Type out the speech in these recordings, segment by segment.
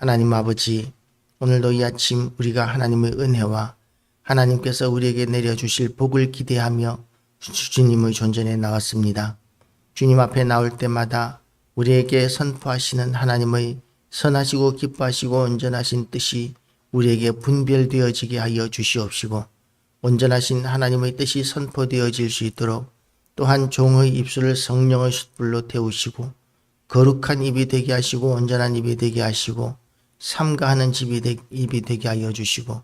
하나님 아버지, 오늘도 이 아침 우리가 하나님의 은혜와 하나님께서 우리에게 내려주실 복을 기대하며 주님의 존전에 나왔습니다. 주님 앞에 나올 때마다 우리에게 선포하시는 하나님의 선하시고 기뻐하시고 온전하신 뜻이 우리에게 분별되어지게 하여 주시옵시고, 온전하신 하나님의 뜻이 선포되어질 수 있도록 또한 종의 입술을 성령의 숯불로 태우시고 거룩한 입이 되게 하시고 온전한 입이 되게 하시고 삼가하는 입이 되게 하여 주시고,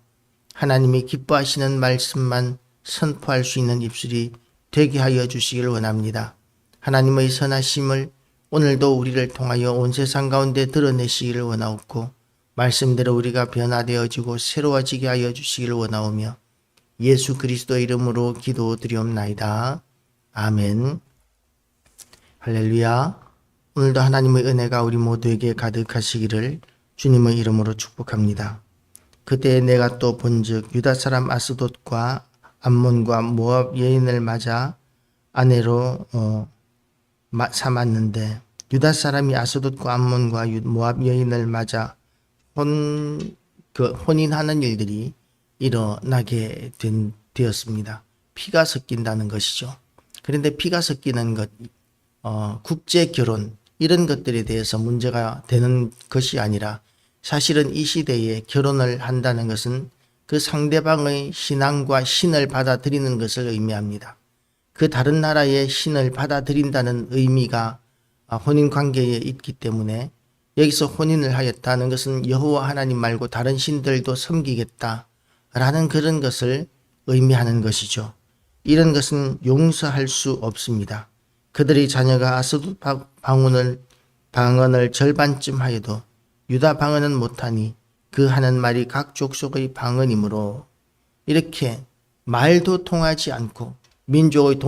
하나님이 기뻐하시는 말씀만 선포할 수 있는 입술이 되게 하여 주시길 원합니다. 하나님의 선하심을 오늘도 우리를 통하여 온 세상 가운데 드러내시기를 원하옵고, 말씀대로 우리가 변화되어지고 새로워지게 하여 주시기를 원하오며, 예수 그리스도의 이름으로 기도드리옵나이다. 아멘. 할렐루야. 오늘도 하나님의 은혜가 우리 모두에게 가득하시기를 주님의 이름으로 축복합니다. 그때 내가 또 본즉 유다 사람 아스돗과 암몬과 모압 여인을 맞아 아내로 삼았는데, 유다 사람이 아스돗과 암몬과 모압 여인을 맞아 혼인하는 일들이 일어나게 되었습니다. 피가 섞인다는 것이죠. 그런데 피가 섞이는 것, 국제 결혼 이런 것들에 대해서 문제가 되는 것이 아니라, 사실은 이 시대에 결혼을 한다는 것은 그 상대방의 신앙과 신을 받아들이는 것을 의미합니다. 그 다른 나라의 신을 받아들인다는 의미가 혼인 관계에 있기 때문에, 여기서 혼인을 하였다는 것은 여호와 하나님 말고 다른 신들도 섬기겠다라는 그런 것을 의미하는 것이죠. 이런 것은 용서할 수 없습니다. 그들의 자녀가 아스돗 방언을 절반쯤 하여도 유다 방언은 못하니 그 하는 말이 각 족속의 방언이므로, 이렇게 말도 통하지 않고 민족의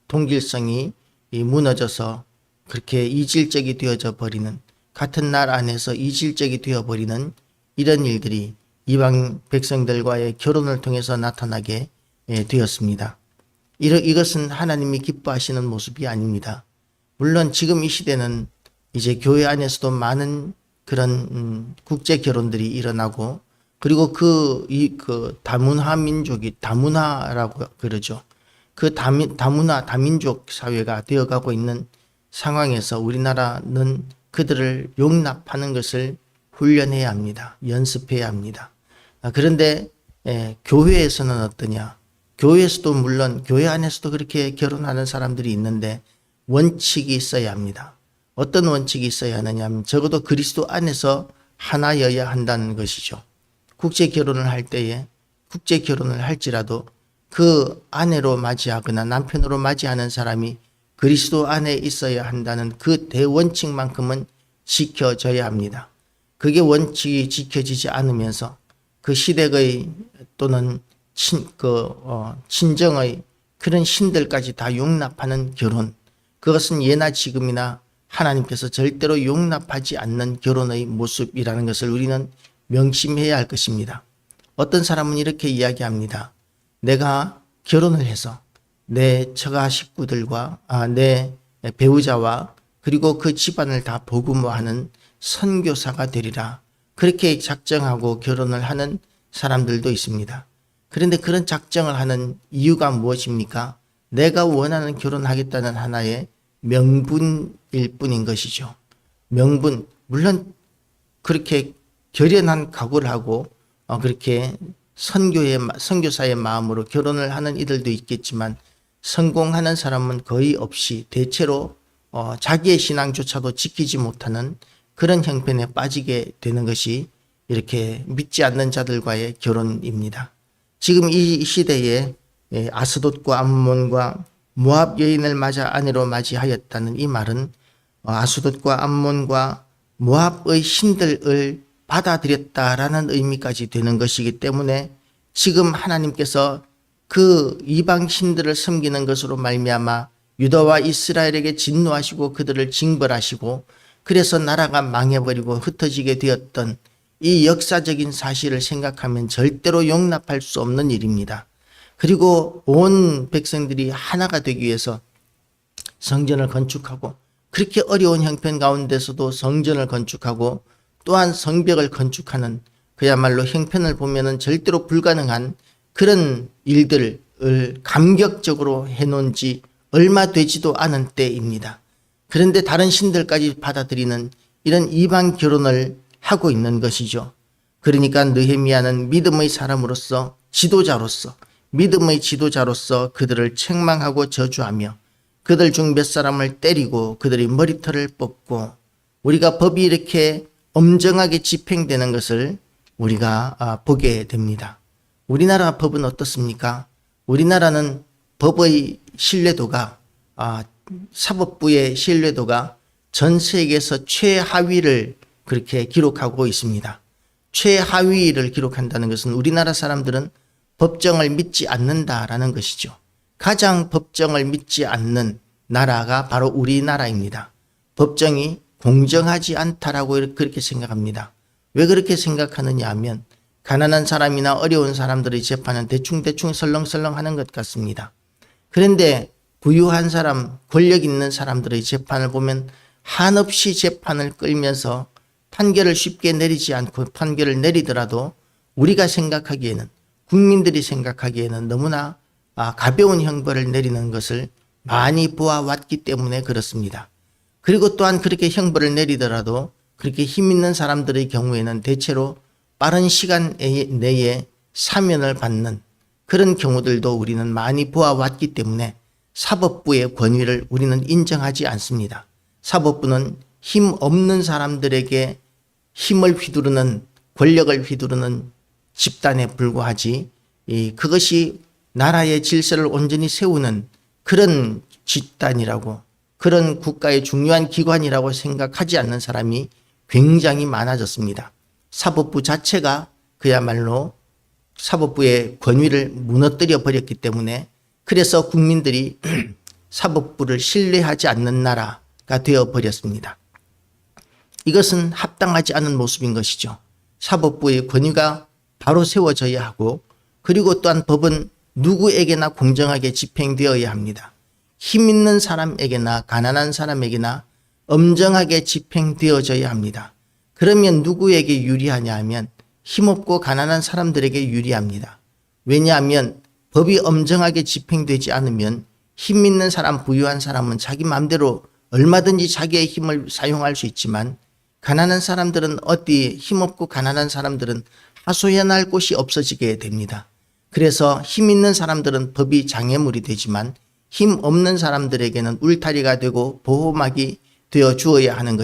동질성이 무너져서 그렇게 이질적이 되어져 버리는, 같은 날 안에서 이질적이 되어버리는 이런 일들이 이방 백성들과의 결혼을 통해서 나타나게 되었습니다. 이것은 하나님이 기뻐하시는 모습이 아닙니다. 물론 지금 이 시대는 이제 교회 안에서도 많은 그런 국제 결혼들이 일어나고, 그리고 그 다문화 민족이, 다문화라고 그러죠. 그 다민족 사회가 되어가고 있는 상황에서 우리나라는 그들을 용납하는 것을 훈련해야 합니다. 연습해야 합니다. 그런데 교회에서는 어떠냐? 교회에서도 물론 교회 안에서도 그렇게 결혼하는 사람들이 있는데 원칙이 있어야 합니다. 어떤 원칙이 있어야 하느냐 하면, 적어도 그리스도 안에서 하나여야 한다는 것이죠. 국제 결혼을 할 때에, 국제 결혼을 할지라도 그 아내로 맞이하거나 남편으로 맞이하는 사람이 그리스도 안에 있어야 한다는 그 대원칙만큼은 지켜져야 합니다. 그게 원칙이 지켜지지 않으면서 그 시댁의 또는 친정의 그런 신들까지 다 용납하는 결혼, 그것은 예나 지금이나 하나님께서 절대로 용납하지 않는 결혼의 모습이라는 것을 우리는 명심해야 할 것입니다. 어떤 사람은 이렇게 이야기합니다. 내가 결혼을 해서 내 처가 식구들과 내 배우자와 그리고 그 집안을 다 복음화하는 선교사가 되리라, 그렇게 작정하고 결혼을 하는 사람들도 있습니다. 그런데 그런 작정을 하는 이유가 무엇입니까? 내가 원하는 결혼하겠다는 하나의 명분일 뿐인 것이죠. 명분, 물론 그렇게 결연한 각오를 하고 그렇게 선교사의 마음으로 결혼을 하는 이들도 있겠지만, 성공하는 사람은 거의 없이 대체로 자기의 신앙조차도 지키지 못하는 그런 형편에 빠지게 되는 것이 이렇게 믿지 않는 자들과의 결혼입니다. 지금 이 시대에 아스돗과 암몬과 모압 여인을 맞아 아내로 맞이하였다는 이 말은 아스돗과 암몬과 모압의 신들을 받아들였다라는 의미까지 되는 것이기 때문에, 지금 하나님께서 그 이방 신들을 섬기는 것으로 말미암아 유다와 이스라엘에게 진노하시고 그들을 징벌하시고, 그래서 나라가 망해버리고 흩어지게 되었던 이 역사적인 사실을 생각하면 절대로 용납할 수 없는 일입니다. 그리고 온 백성들이 하나가 되기 위해서 성전을 건축하고, 그렇게 어려운 형편 가운데서도 성전을 건축하고 또한 성벽을 건축하는 그야말로 형편을 보면은 절대로 불가능한 그런 일들을 감격적으로 해놓은 지 얼마 되지도 않은 때입니다. 그런데 다른 신들까지 받아들이는 이런 이방 결혼을 하고 있는 것이죠. 그러니까 느헤미야는 믿음의 사람으로서 믿음의 지도자로서 그들을 책망하고 저주하며 그들 중 몇 사람을 때리고 그들의 머리털을 뽑고 우리가 법이 이렇게 엄정하게 집행되는 것을 우리가 보게 됩니다. 우리나라 법은 어떻습니까? 우리나라는 법의 신뢰도가 사법부의 신뢰도가 전 세계에서 최하위를 그렇게 기록하고 있습니다. 최하위를 기록한다는 것은 우리나라 사람들은 법정을 믿지 않는다라는 것이죠. 가장 법정을 믿지 않는 나라가 바로 우리나라입니다. 법정이 공정하지 않다라고 그렇게 생각합니다. 왜 그렇게 생각하느냐 하면 가난한 사람이나 어려운 사람들의 재판은 대충 설렁설렁 하는 것 같습니다. 그런데 부유한 사람, 권력 있는 사람들의 재판을 보면 한없이 재판을 끌면서 판결을 쉽게 내리지 않고 판결을 내리더라도 우리가 생각하기에는 국민들이 생각하기에는 너무나 가벼운 형벌을 내리는 것을 많이 보아왔기 때문에 그렇습니다. 그리고 또한 그렇게 형벌을 내리더라도 그렇게 힘 있는 사람들의 경우에는 대체로 빠른 시간 내에 사면을 받는 그런 경우들도 우리는 많이 보아왔기 때문에 사법부의 권위를 우리는 인정하지 않습니다. 사법부는 힘 없는 사람들에게 힘을 휘두르는 권력을 휘두르는 집단에 불과하지 그것이 나라의 질서를 온전히 세우는 그런 집단이라고 그런 국가의 중요한 기관이라고 생각하지 않는 사람이 굉장히 많아졌습니다. 사법부 자체가 그야말로 사법부의 권위를 무너뜨려 버렸기 때문에 그래서 국민들이 사법부를 신뢰하지 않는 나라가 되어 버렸습니다. 이것은 합당하지 않은 모습인 것이죠. 사법부의 권위가 바로 세워져야 하고 그리고 또한 법은 누구에게나 공정하게 집행되어야 합니다. 힘 있는 사람에게나 가난한 사람에게나 엄정하게 집행되어져야 합니다. 그러면 누구에게 유리하냐 하면 힘없고 가난한 사람들에게 유리합니다. 왜냐하면 법이 엄정하게 집행되지 않으면 힘 있는 사람, 부유한 사람은 자기 마음대로 얼마든지 자기의 힘을 사용할 수 있지만 가난한 사람들은 힘없고 가난한 사람들은 하소연할 곳이 없어지게 됩니다. 그래서 힘 있는 사람들은 법이 장애물이 되지만 힘 없는 사람들에게는 울타리가 되고 보호막이 되어 주어야 하는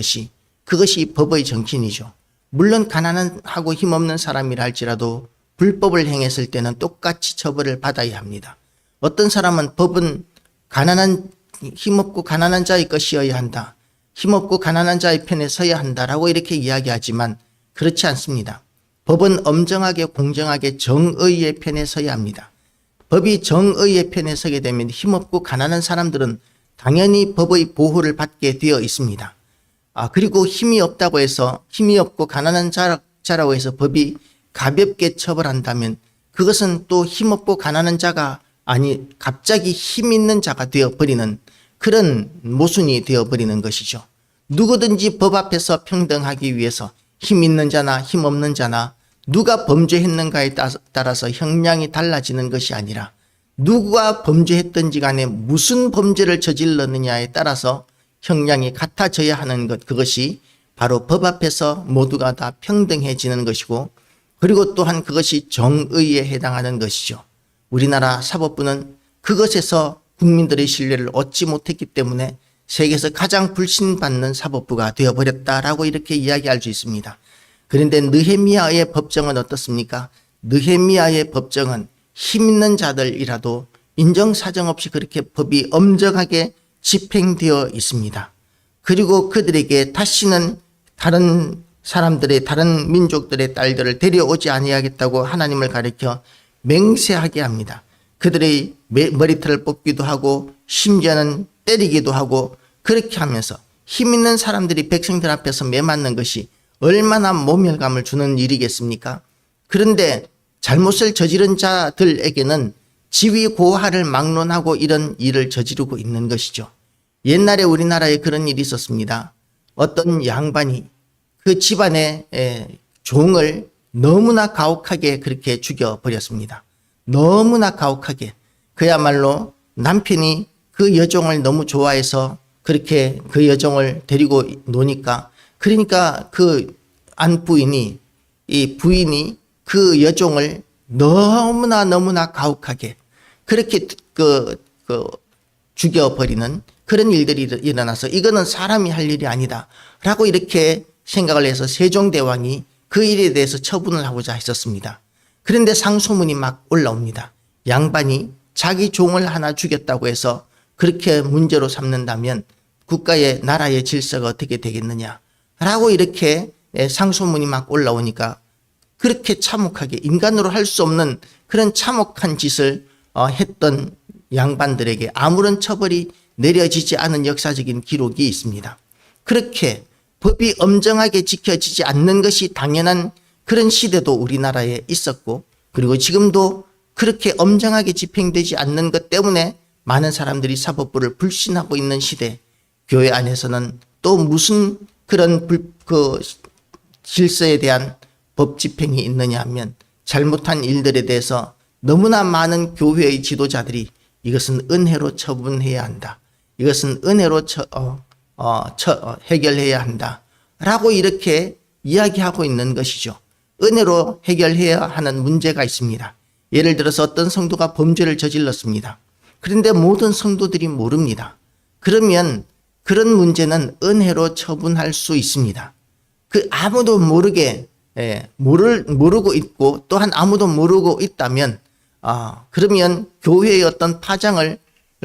그것이 법의 정신이죠. 물론 가난하고 힘없는 사람이라 할지라도 불법을 행했을 때는 똑같이 처벌을 받아야 합니다. 어떤 사람은 법은 힘없고 가난한 자의 것이어야 한다. 힘없고 가난한 자의 편에 서야 한다라고 이렇게 이야기하지만 그렇지 않습니다. 법은 엄정하게 공정하게 정의의 편에 서야 합니다. 법이 정의의 편에 서게 되면 힘없고 가난한 사람들은 당연히 법의 보호를 받게 되어 있습니다. 그리고 힘이 없다고 해서 힘이 없고 가난한 자라고 해서 법이 가볍게 처벌한다면 그것은 또 힘없고 가난한 자가 갑자기 힘 있는 자가 되어버리는 그런 모순이 되어버리는 것이죠. 누구든지 법 앞에서 평등하기 위해서 힘 있는 자나 힘 없는 자나 누가 범죄했는가에 따라서 형량이 달라지는 것이 아니라 누가 범죄했든지 간에 무슨 범죄를 저질렀느냐에 따라서 형량이 같아져야 하는 것, 그것이 바로 법 앞에서 모두가 다 평등해지는 것이고 그리고 또한 그것이 정의에 해당하는 것이죠. 우리나라 사법부는 그것에서 국민들의 신뢰를 얻지 못했기 때문에 세계에서 가장 불신받는 사법부가 되어버렸다라고 이렇게 이야기할 수 있습니다. 그런데 느헤미야의 법정은 어떻습니까? 느헤미야의 법정은 힘 있는 자들이라도 인정사정 없이 그렇게 법이 엄정하게 집행되어 있습니다. 그리고 그들에게 다시는 다른 민족들의 딸들을 데려오지 아니하겠다고 하나님을 가리켜 맹세하게 합니다. 그들의 머리털을 뽑기도 하고 심지어는 때리기도 하고 그렇게 하면서 힘 있는 사람들이 백성들 앞에서 매맞는 것이 얼마나 모멸감을 주는 일이겠습니까? 그런데 잘못을 저지른 자들에게는 지위 고하를 막론하고 이런 일을 저지르고 있는 것이죠. 옛날에 우리나라에 그런 일이 있었습니다. 어떤 양반이 그 집안의 종을 너무나 가혹하게 그렇게 죽여버렸습니다. 너무나 가혹하게. 그야말로 남편이 그 여종을 너무 좋아해서 그렇게 그 여종을 데리고 노니까, 그러니까 그 안부인이, 이 부인이 그 여종을 너무나 가혹하게 그렇게 죽여버리는 그런 일들이 일어나서 이거는 사람이 할 일이 아니다 라고 이렇게 생각을 해서 세종대왕이 그 일에 대해서 처분을 하고자 했었습니다. 그런데 상소문이 막 올라옵니다. 양반이 자기 종을 하나 죽였다고 해서 그렇게 문제로 삼는다면 국가의 나라의 질서가 어떻게 되겠느냐 라고 이렇게 상소문이 막 올라오니까 그렇게 참혹하게 인간으로 할 수 없는 그런 참혹한 짓을 했던 양반들에게 아무런 처벌이 내려지지 않은 역사적인 기록이 있습니다. 그렇게 법이 엄정하게 지켜지지 않는 것이 당연한 그런 시대도 우리나라에 있었고, 그리고 지금도 그렇게 엄정하게 집행되지 않는 것 때문에 많은 사람들이 사법부를 불신하고 있는 시대, 교회 안에서는 또 무슨 그런 질서에 대한 법 집행이 있느냐 하면 잘못한 일들에 대해서 너무나 많은 교회의 지도자들이 이것은 은혜로 처분해야 한다. 이것은 은혜로 해결해야 한다. 라고 이렇게 이야기하고 있는 것이죠. 은혜로 해결해야 하는 문제가 있습니다. 예를 들어서 어떤 성도가 범죄를 저질렀습니다. 그런데 모든 성도들이 모릅니다. 그러면 그런 문제는 은혜로 처분할 수 있습니다. 아무도 모르게 모르고 있고 또한 아무도 모르고 있다면 그러면 교회의 어떤 파장을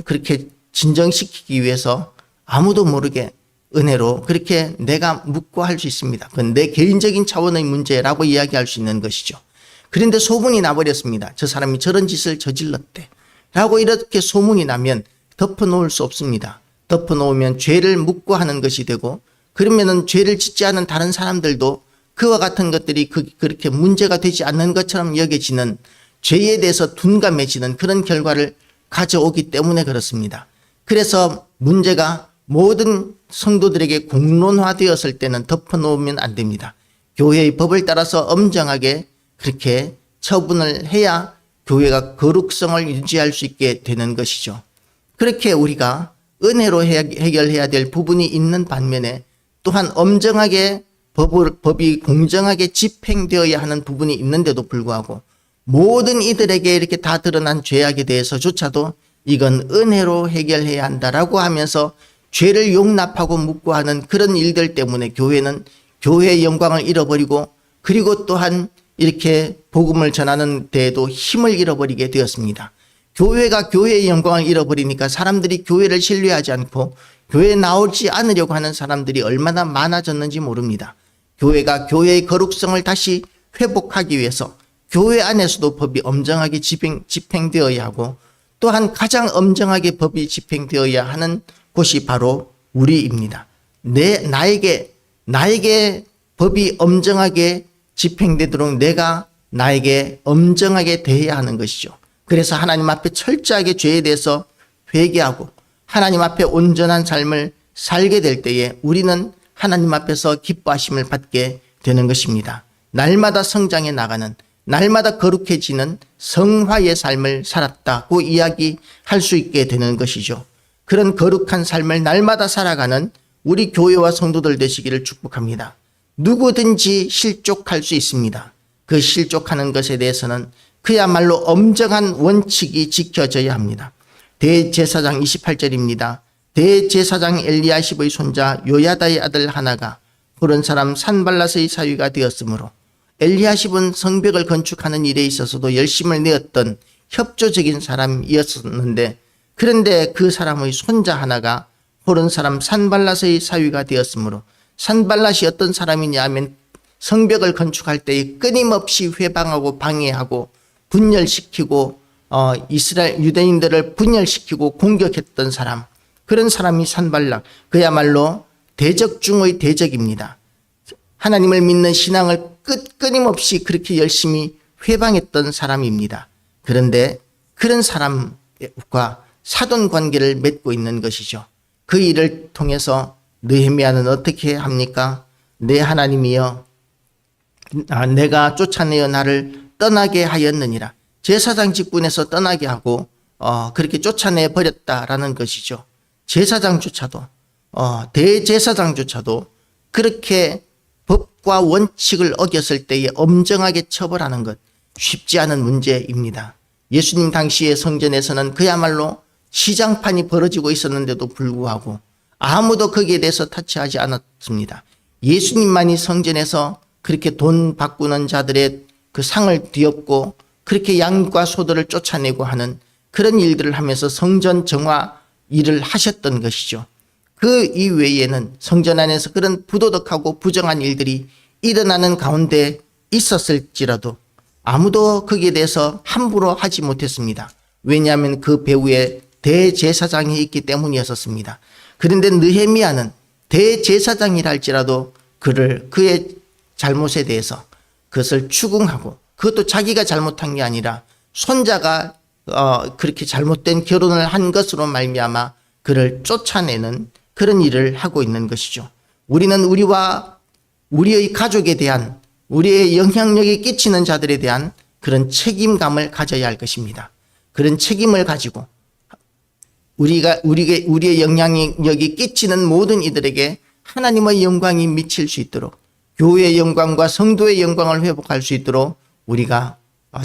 그렇게 진정시키기 위해서 아무도 모르게 은혜로 그렇게 내가 묵고할 수 있습니다. 그건 내 개인적인 차원의 문제라고 이야기할 수 있는 것이죠. 그런데 소문이 나버렸습니다. 저 사람이 저런 짓을 저질렀대 라고 이렇게 소문이 나면 덮어놓을 수 없습니다. 덮어놓으면 죄를 묵고하는 것이 되고, 그러면은 죄를 짓지 않은 다른 사람들도 그와 같은 것들이 그렇게 문제가 되지 않는 것처럼 여겨지는, 죄에 대해서 둔감해지는 그런 결과를 가져오기 때문에 그렇습니다. 그래서 문제가 모든 성도들에게 공론화되었을 때는 덮어놓으면 안 됩니다. 교회의 법을 따라서 엄정하게 그렇게 처분을 해야 교회가 거룩성을 유지할 수 있게 되는 것이죠. 그렇게 우리가 은혜로 해결해야 될 부분이 있는 반면에 또한 엄정하게 법이 공정하게 집행되어야 하는 부분이 있는데도 불구하고 모든 이들에게 이렇게 다 드러난 죄악에 대해서조차도 이건 은혜로 해결해야 한다라고 하면서 죄를 용납하고 묵고하는 그런 일들 때문에 교회는 교회의 영광을 잃어버리고, 그리고 또한 이렇게 복음을 전하는 데에도 힘을 잃어버리게 되었습니다. 교회가 교회의 영광을 잃어버리니까 사람들이 교회를 신뢰하지 않고 교회에 나오지 않으려고 하는 사람들이 얼마나 많아졌는지 모릅니다. 교회가 교회의 거룩성을 다시 회복하기 위해서 교회 안에서도 법이 엄정하게 집행되어야 하고, 또한 가장 엄정하게 법이 집행되어야 하는 곳이 바로 우리입니다. 나에게 법이 엄정하게 집행되도록 내가 나에게 엄정하게 대해야 하는 것이죠. 그래서 하나님 앞에 철저하게 죄에 대해서 회개하고 하나님 앞에 온전한 삶을 살게 될 때에 우리는 하나님 앞에서 기뻐하심을 받게 되는 것입니다. 날마다 성장해 나가는, 날마다 거룩해지는 성화의 삶을 살았다고 이야기할 수 있게 되는 것이죠. 그런 거룩한 삶을 날마다 살아가는 우리 교회와 성도들 되시기를 축복합니다. 누구든지 실족할 수 있습니다. 그 실족하는 것에 대해서는 그야말로 엄정한 원칙이 지켜져야 합니다. 대제사장 28절입니다. 대제사장 엘리야십의 손자 요야다의 아들 하나가 홀은 사람 산발랏의 사위가 되었으므로, 엘리야십은 성벽을 건축하는 일에 있어서도 열심을 내었던 협조적인 사람이었었는데, 그런데 그 사람의 손자 하나가 홀은 사람 산발랏의 사위가 되었으므로, 산발랏이 어떤 사람이냐 하면 성벽을 건축할 때에 끊임없이 회방하고 방해하고 분열시키고 이스라엘 유대인들을 분열시키고 공격했던 사람, 그런 사람이 산발락, 그야말로 대적 중의 대적입니다. 하나님을 믿는 신앙을 끊임없이 그렇게 열심히 회방했던 사람입니다. 그런데 그런 사람과 사돈 관계를 맺고 있는 것이죠. 그 일을 통해서 느헤미야는 어떻게 합니까? 내 하나님이여 내가 쫓아내어 나를 떠나게 하였느니라. 제사장 직분에서 떠나게 하고 그렇게 쫓아내 버렸다라는 것이죠. 제사장조차도 대제사장조차도 그렇게 법과 원칙을 어겼을 때에 엄정하게 처벌하는 것 쉽지 않은 문제입니다. 예수님 당시의 성전에서는 그야말로 시장판이 벌어지고 있었는데도 불구하고 아무도 거기에 대해서 타치하지 않았습니다. 예수님만이 성전에서 그렇게 돈 바꾸는 자들의 그 상을 뒤엎고 그렇게 양과 소들을 쫓아내고 하는 그런 일들을 하면서 성전 정화 일을 하셨던 것이죠. 그 이외에는 성전 안에서 그런 부도덕하고 부정한 일들이 일어나는 가운데 있었을지라도 아무도 거기에 대해서 함부로 하지 못했습니다. 왜냐하면 그 배후에 대제사장이 있기 때문이었습니다. 그런데 느헤미야는 대제사장이라 할지라도 그의 잘못에 대해서 그것을 추궁하고 그것도 자기가 잘못한 게 아니라 손자가 그렇게 잘못된 결혼을 한 것으로 말미암아 그를 쫓아내는 그런 일을 하고 있는 것이죠. 우리는 우리의 가족에 대한 우리의 영향력이 끼치는 자들에 대한 그런 책임감을 가져야 할 것입니다. 그런 책임을 가지고 우리의 영향력이 끼치는 모든 이들에게 하나님의 영광이 미칠 수 있도록 교회의 영광과 성도의 영광을 회복할 수 있도록 우리가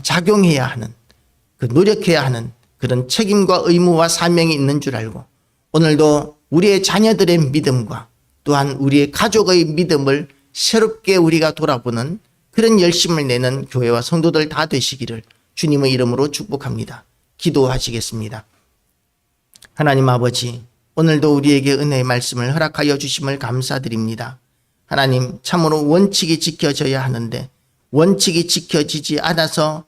작용해야 하는 노력해야 하는 그런 책임과 의무와 사명이 있는 줄 알고 오늘도 우리의 자녀들의 믿음과 또한 우리의 가족의 믿음을 새롭게 우리가 돌아보는 그런 열심을 내는 교회와 성도들 다 되시기를 주님의 이름으로 축복합니다. 기도하시겠습니다. 하나님 아버지, 오늘도 우리에게 은혜의 말씀을 허락하여 주심을 감사드립니다. 하나님, 참으로 원칙이 지켜져야 하는데 원칙이 지켜지지 않아서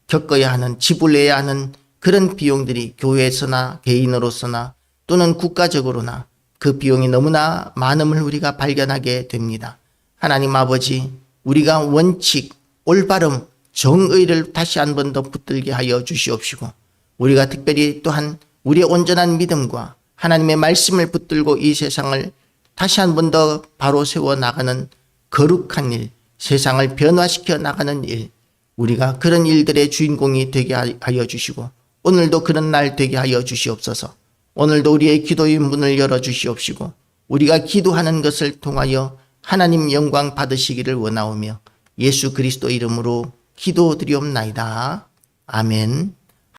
겪어야 하는, 지불해야 하는 그런 비용들이 교회에서나 개인으로서나 또는 국가적으로나 그 비용이 너무나 많음을 우리가 발견하게 됩니다. 하나님 아버지, 우리가 원칙, 올바름, 정의를 다시 한 번 더 붙들게 하여 주시옵시고 우리가 특별히 또한 우리의 온전한 믿음과 하나님의 말씀을 붙들고 이 세상을 다시 한 번 더 바로 세워 나가는 거룩한 일, 세상을 변화시켜 나가는 일, 우리가 그런 일들의 주인공이 되게 하여 주시고 오늘도 그런 날 되게 하여 주시옵소서. 오늘도 우리의 기도의 문을 열어 주시옵시고 우리가 기도하는 것을 통하여 하나님 영광 받으시기를 원하오며 예수 그리스도 이름으로 기도드리옵나이다. 아멘.